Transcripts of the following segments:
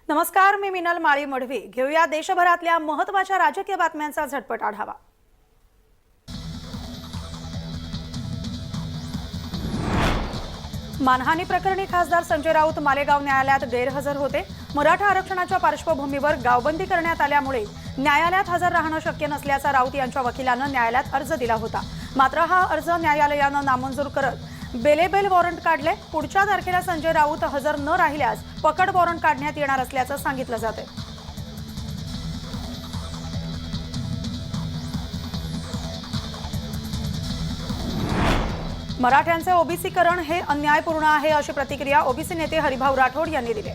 नमस्कार, मी मिनल माळी मढवी. घेऊया देशभरातल्या महत्त्वाच्या राजकीय बातम्यांचा झटपट आढावा. मानहानी प्रकरणी खासदार संजय राऊत मालेगाव न्यायालयात गैरहजर होते. मराठा आरक्षणाच्या पार्श्वभूमीवर गावबंदी करण्यात आल्यामुळे न्यायालयात हजर राहणं शक्य नसल्याचा राऊत यांच्या वकिलांनी न्यायालयात अर्ज दिला होता. मात्र हा अर्ज न्यायालयानं नामंजूर करत बेलेबेल वॉरंट काढले. पुढच्या तारखेला संजय राऊत हजर न राहिल्यास पकड वॉरंट काढण्यात येणार असल्याचं सांगितलं जाते. मराठ्यांचे ओबीसीकरण हे अन्यायपूर्ण आहे अशी प्रतिक्रिया ओबीसी नेते हरिभाऊ राठोड यांनी दिली.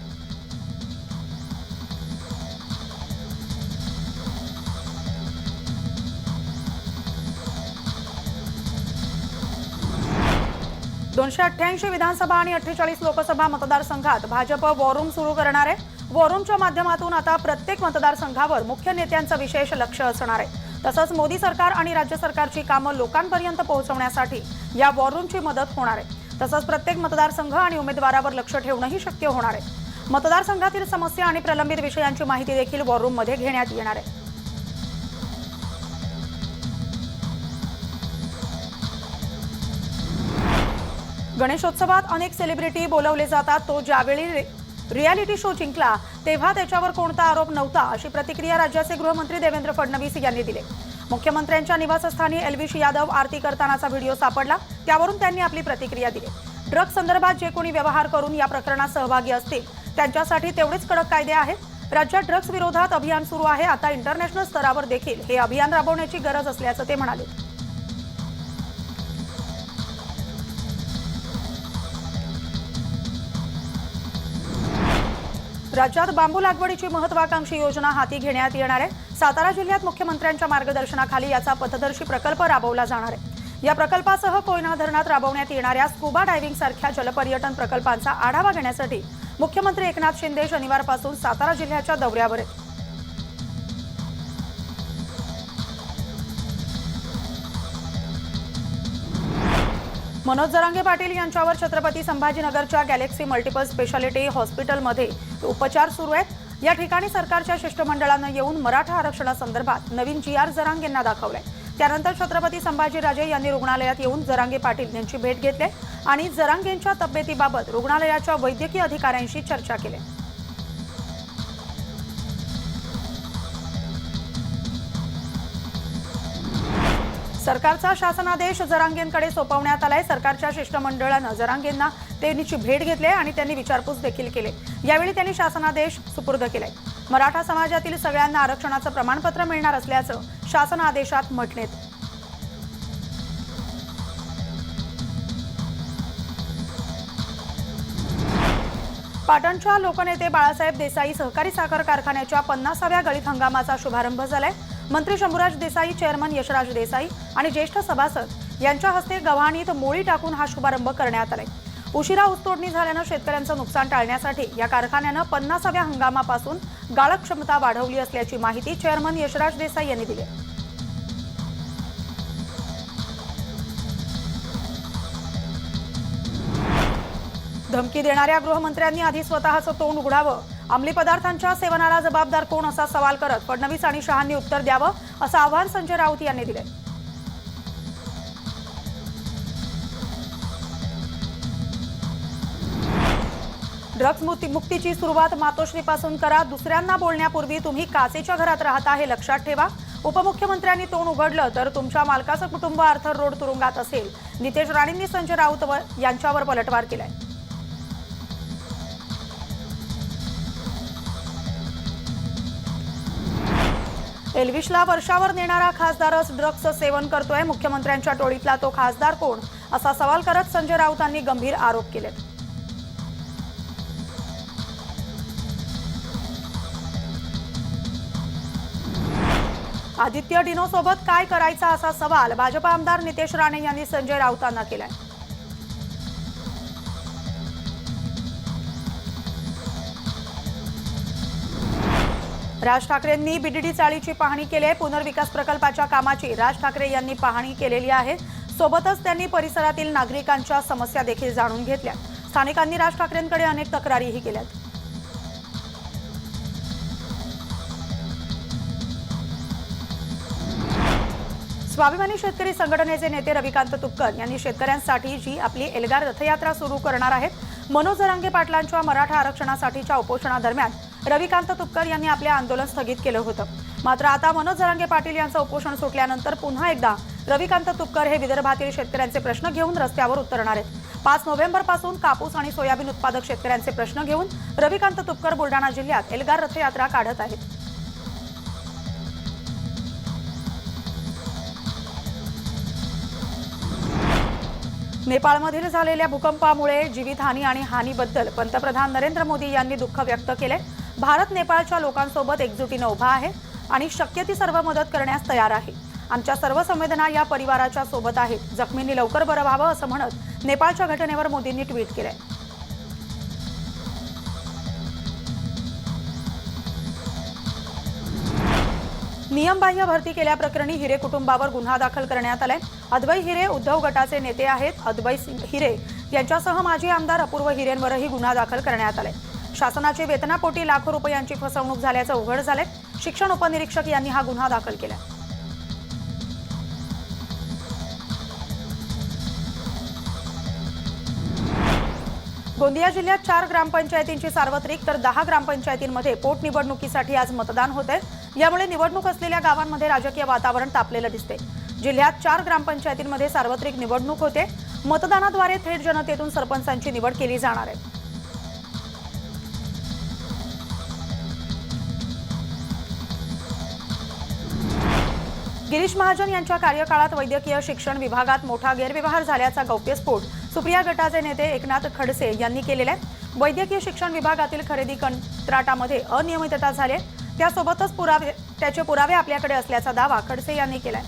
...288 विधानसभा आणि 48 लोकसभा मतदारसंघात भाजप वॉरूम सुरू करणार आहे. वॉरूमच्या माध्यमातून आता प्रत्येक मतदारसंघावर मुख्य नेत्यांचं विशेष लक्ष असणार आहे. तसंच मोदी सरकार आणि राज्य सरकारची कामं लोकांपर्यंत पोहोचवण्यासाठी या वॉरूमची मदत होणार आहे. तसंच प्रत्येक मतदारसंघ आणि उमेदवारावर लक्ष ठेवणंही शक्य होणार आहे. मतदारसंघातील समस्या आणि प्रलंबित विषयांची माहिती देखील वॉरूममध्ये घेण्यात येणार आहे. गणेशोत्सवात अनेक सेलिब्रिटी बोलवले जातात. तो ज्यावेळी रियालिटी शो जिंकला तेव्हा त्याच्यावर कोणता आरोप नव्हता अशी प्रतिक्रिया राज्याचे गृहमंत्री देवेंद्र फडणवीस यांनी दिली. मुख्यमंत्र्यांच्या निवासस्थानी एल्विश यादव आरती करतानाचा व्हिडिओ सापडला. त्यावरून त्यांनी आपली प्रतिक्रिया दिली. ड्रग्ज संदर्भात जे कोणी व्यवहार करून या प्रकरणात सहभागी असतील त्यांच्यासाठी तेवढेच कडक कायदे आहेत. राज्यात ड्रग्ज विरोधात अभियान सुरू आहे. आता इंटरनॅशनल स्तरावर देखील हे अभियान राबवण्याची गरज असल्याचं ते म्हणाले. राज्यात बांबू लागवडीची महत्वाकांक्षी योजना हाती घेण्यात येणार आहे. सातारा जिल्ह्यात मुख्यमंत्र्यांच्या मार्गदर्शनाखाली याचा पथदर्शी प्रकल्प राबवला जाणार आहे. या प्रकल्पासह कोयना धरणात राबवण्यात येणाऱ्या स्कुबा डायव्हिंग सारख्या जलपर्यटन प्रकल्पांचा आढावा घेण्यासाठी मुख्यमंत्री एकनाथ शिंदे शनिवारपासून सातारा जिल्ह्याच्या दौऱ्यावर आहेत. मनोज जरांगे पाटील यांच्यावर छत्रपती संभाजीनगरच्या गॅलेक्सी मल्टिपल स्पेशालिटी हॉस्पिटलमध्ये उपचार सुरू आहेत. या ठिकाणी सरकारच्या शिष्टमंडळानं येऊन मराठा आरक्षणासंदर्भात नवीन GR जरांगेंना दाखवलाय. त्यानंतर छत्रपती संभाजीराजे यांनी रुग्णालयात येऊन जरांगे पाटील यांची भेट घेतली आणि जरांगेंच्या तब्येतीबाबत रुग्णालयाच्या वैद्यकीय अधिकाऱ्यांशी चर्चा केली. सरकारचा शासनादेश जरांगेंकडे सोपवण्यात आलाय. सरकारच्या शिष्टमंडळानं जरांगेंना त्यांची भेट घेतली आणि त्यांनी विचारपूस देखील केली. यावेळी त्यांनी शासनादेश सुपूर्द केलाय. मराठा समाजातील सगळ्यांना आरक्षणाचं प्रमाणपत्र मिळणार असल्याचं शासन आदेशात म्हटले. पाटणच्या लोकनेते बाळासाहेब देसाई सहकारी साखर कारखान्याच्या 50व्या गळीत हंगामाचा शुभारंभ झालाय. मंत्री शंभूराज देसाई, चेअरमन यशराज देसाई आणि ज्येष्ठ सभासद यांच्या हस्ते गव्हाणीत मोळी टाकून हा शुभारंभ करण्यात आलाय. उशिरा ऊसतोडणी झाल्यानं शेतकऱ्यांचं नुकसान टाळण्यासाठी या कारखान्यानं 50व्या हंगामापासून गाळप क्षमता वाढवली असल्याची माहिती चेअरमन यशराज देसाई यांनी दिली. धमकी देणाऱ्या गृहमंत्र्यांनी आधी स्वतःचं तोंड उघडावं. अंमली पदार्थांच्या सेवनाला जबाबदार कोण असा सवाल करत फडणवीस आणि शहांनी उत्तर द्यावं असं आवाहन संजय राऊत यांनी दिले. ड्रग्ज मुक्तीची सुरुवात मातोश्रीपासून करा. दुसऱ्यांना बोलण्यापूर्वी तुम्ही काचेच्या घरात राहता हे लक्षात ठेवा. उपमुख्यमंत्र्यांनी तोंड उघडलं तर तुमच्या मालकाचं कुटुंब आर्थर रोड तुरुंगात असेल. नितेश राणेंनी संजय राऊत यांच्यावर पलटवार केलाय. एल्विशला वर्षावर नेणारा खासदारच ड्रग्जचं सेवन करतोय. मुख्यमंत्र्यांच्या टोळीतला तो खासदार कोण असा सवाल करत संजय राऊतांनी गंभीर आरोप केलेत. आदित्य डिनोसोबत काय करायचा असा सवाल भाजप आमदार नितेश राणे यांनी संजय राऊतांना केलाय. राज ठाकरेंनी बीडीडी चाळीची पाहणी केली आहे. पुनर्विकास प्रकल्पाच्या कामाची राज ठाकरे यांनी पाहणी केलेली आहे. सोबतच त्यांनी परिसरातील नागरिकांच्या समस्या देखील जाणून घेतल्या. स्थानिकांनी राज ठाकरेंकडे अनेक तक्रारीही केल्यात. स्वाभिमानी शेतकरी संघटनेचे नेते रविकांत तुपकर यांनी शेतकऱ्यांसाठी जी आपली एल्गार रथयात्रा सुरू करणार आहेत। मनोज जरांगे पाटलांच्या मराठा आरक्षणासाठीच्या उपोषणादरम्यान रविकांत तुपकर यांनी आपले आंदोलन स्थगित केलं होतं। मात्र आता मनोज जरांगे पाटील यांचं उपोषण सुटल्यानंतर पुन्हा एकदा रविकांत तुपकर हे विदर्भातील शेतकऱ्यांचे प्रश्न घेऊन रस्त्यावर उतरणार आहेत। 5 नोव्हेंबरपासून कापूस आणि सोयाबीन उत्पादक शेतकऱ्यांचे प्रश्न घेऊन रविकांत तुपकर बुलढाणा जिल्ह्यात एल्गार रथयात्रा काढत आहेत। नेपाळमध्ये झालेल्या भूकंपामुळे जीवितहानी आणि हानीबद्दल पंतप्रधान नरेंद्र मोदी यांनी दुःख व्यक्त केले। भारत नेपाळच्या लोकांसोबत एकजुटीने उभा आहे आणि शक्य ती सर्व मदत करण्यास तयार आहे। आमच्या सर्व संवेदना या परिवाराच्या सोबत आहेत। जखमींनी लवकर बरं व्हावं असं म्हणत नेपाळच्या घटनेवर मोदींनी ट्विट केलंय। नियमबाह्य भरती केल्याप्रकरणी हिरे कुटुंबावर गुन्हा दाखल करण्यात आलाय। अद्वै हिरे उद्धव गटाचे नेते आहेत। अद्वै हिरे यांच्यासह माजी आमदार अपूर्व हिरेंवरही गुन्हा दाखल करण्यात आलाय। शासनाची वेतनापोटी लाखो रुपयांची फसवणूक झाल्याचं उघड झालंय। शिक्षण उपनिरीक्षक यांनी हा गुन्हा दाखल केला। गोंदिया जिल्ह्यात 4 ग्रामपंचायतींची सार्वत्रिक तर 10 ग्रामपंचायतींमध्ये पोटनिवडणुकीसाठी आज मतदान होतंय। यामुळे निवडणूक असलेल्या गावांमध्ये राजकीय वातावरण तापलेलं दिसते। जिल्ह्यात 4 ग्रामपंचायतींमध्ये सार्वत्रिक निवडणूक होते। मतदानाद्वारे थेट जनतेतून सरपंचांची निवड केली जाणार आहे। गिरीश महाजन यांच्या कार्यकाळात वैद्यकीय शिक्षण विभागात मोठा गैरव्यवहार झाल्याचा गौप्यस्फोट सुप्रिया गटाचे नेते एकनाथ खडसे यांनी केलेला आहे। वैद्यकीय शिक्षण विभागातील खरेदी कंत्राटामध्ये अनियमितता झाली आहे। त्यासोबतच त्याचे पुरावे आपल्याकडे असल्याचा दावा खडसे यांनी केलाय।